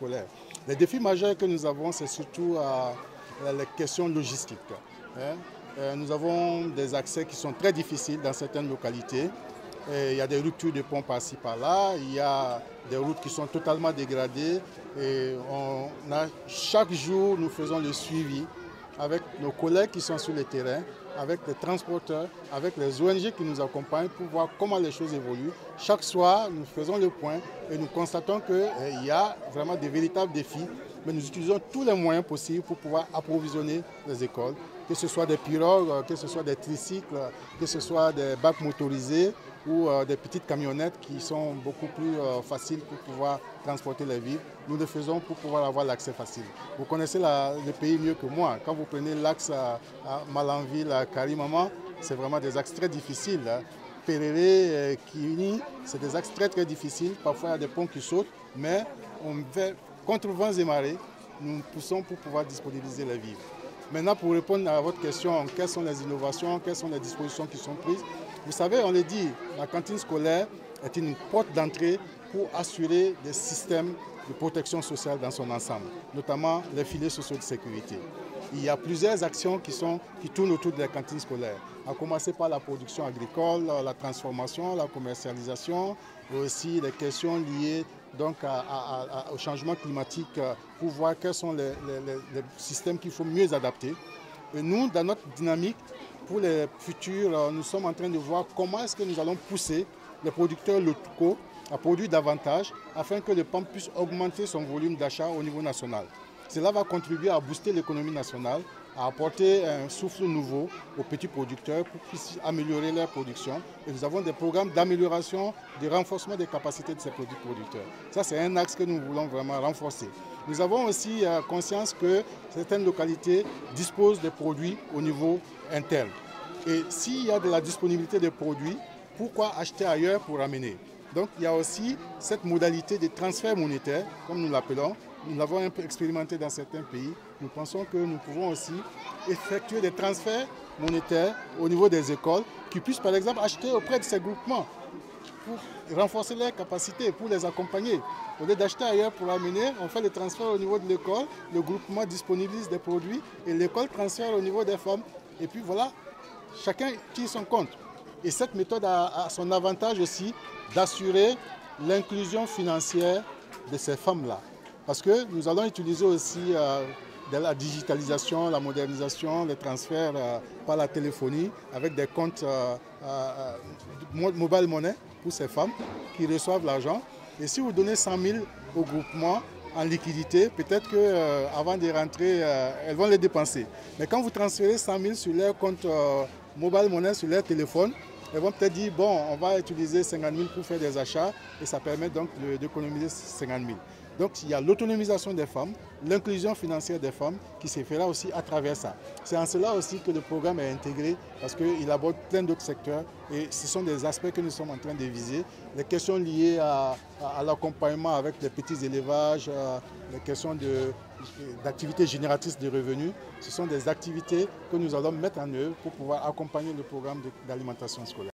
scolaire. Les défis majeurs que nous avons, c'est surtout les questions logistiques. Nous avons des accès qui sont très difficiles dans certaines localités. Et il y a des ruptures de ponts par-ci par-là, il y a des routes qui sont totalement dégradées. Et chaque jour, nous faisons le suivi avec nos collègues qui sont sur le terrain, avec les transporteurs, avec les ONG qui nous accompagnent pour voir comment les choses évoluent. Chaque soir, nous faisons le point et nous constatons qu'il y a vraiment des véritables défis, mais nous utilisons tous les moyens possibles pour pouvoir approvisionner les écoles, que ce soit des pirogues, que ce soit des tricycles, que ce soit des bacs motorisés ou des petites camionnettes qui sont beaucoup plus faciles pour pouvoir transporter les vivres. Nous le faisons pour pouvoir avoir l'accès facile. Vous connaissez le pays mieux que moi. Quand vous prenez l'axe à Malanville, à Karimama, c'est vraiment des axes très difficiles. Péréré, Kini, c'est des axes très difficiles. Parfois, il y a des ponts qui sautent, mais on fait contre vents et marées, nous poussons pour pouvoir disponibiliser les vivres. Maintenant, pour répondre à votre question, quelles sont les innovations, quelles sont les dispositions qui sont prises? Vous savez, on le dit, la cantine scolaire est une porte d'entrée pour assurer des systèmes de protection sociale dans son ensemble, notamment les filets sociaux de sécurité. Il y a plusieurs actions qui tournent autour de la cantine scolaire, à commencer par la production agricole, la transformation, la commercialisation, et aussi les questions liées donc au changement climatique pour voir quels sont les systèmes qu'il faut mieux adapter. Et nous, dans notre dynamique, pour les futurs, nous sommes en train de voir comment est-ce que nous allons pousser les producteurs locaux à produire davantage afin que le PAM puisse augmenter son volume d'achat au niveau national. Cela va contribuer à booster l'économie nationale, à apporter un souffle nouveau aux petits producteurs pour qu'ils puissent améliorer leur production. Et nous avons des programmes d'amélioration, de renforcement des capacités de ces petits producteurs. Ça, c'est un axe que nous voulons vraiment renforcer. Nous avons aussi conscience que certaines localités disposent des produits au niveau interne. Et s'il y a de la disponibilité de produits, pourquoi acheter ailleurs pour ramener? Donc il y a aussi cette modalité de transfert monétaire, comme nous l'appelons. Nous l'avons un peu expérimenté dans certains pays. Nous pensons que nous pouvons aussi effectuer des transferts monétaires au niveau des écoles qui puissent par exemple acheter auprès de ces groupements pour renforcer leurs capacités, pour les accompagner. Au lieu d'acheter ailleurs pour amener, on fait le transfert au niveau de l'école, le groupement disponibilise des produits et l'école transfère au niveau des femmes. Et puis voilà, chacun tire son compte. Et cette méthode a son avantage aussi d'assurer l'inclusion financière de ces femmes-là. Parce que nous allons utiliser aussi de la digitalisation, la modernisation, les transferts par la téléphonie avec des comptes mobile money pour ces femmes qui reçoivent l'argent. Et si vous donnez 100 000 au groupement en liquidité, peut-être qu'avant de rentrer, elles vont les dépenser. Mais quand vous transférez 100 000 sur leur compte mobile money, sur leur téléphone, elles vont peut-être dire, bon, on va utiliser 50 000 pour faire des achats et ça permet donc d'économiser 50 000. Donc il y a l'autonomisation des femmes, l'inclusion financière des femmes qui se fera aussi à travers ça. C'est en cela aussi que le programme est intégré parce qu'il aborde plein d'autres secteurs et ce sont des aspects que nous sommes en train de viser. Les questions liées à l'accompagnement avec les petits élevages, les questions d'activités génératrices de revenus, ce sont des activités que nous allons mettre en œuvre pour pouvoir accompagner le programme d'alimentation scolaire.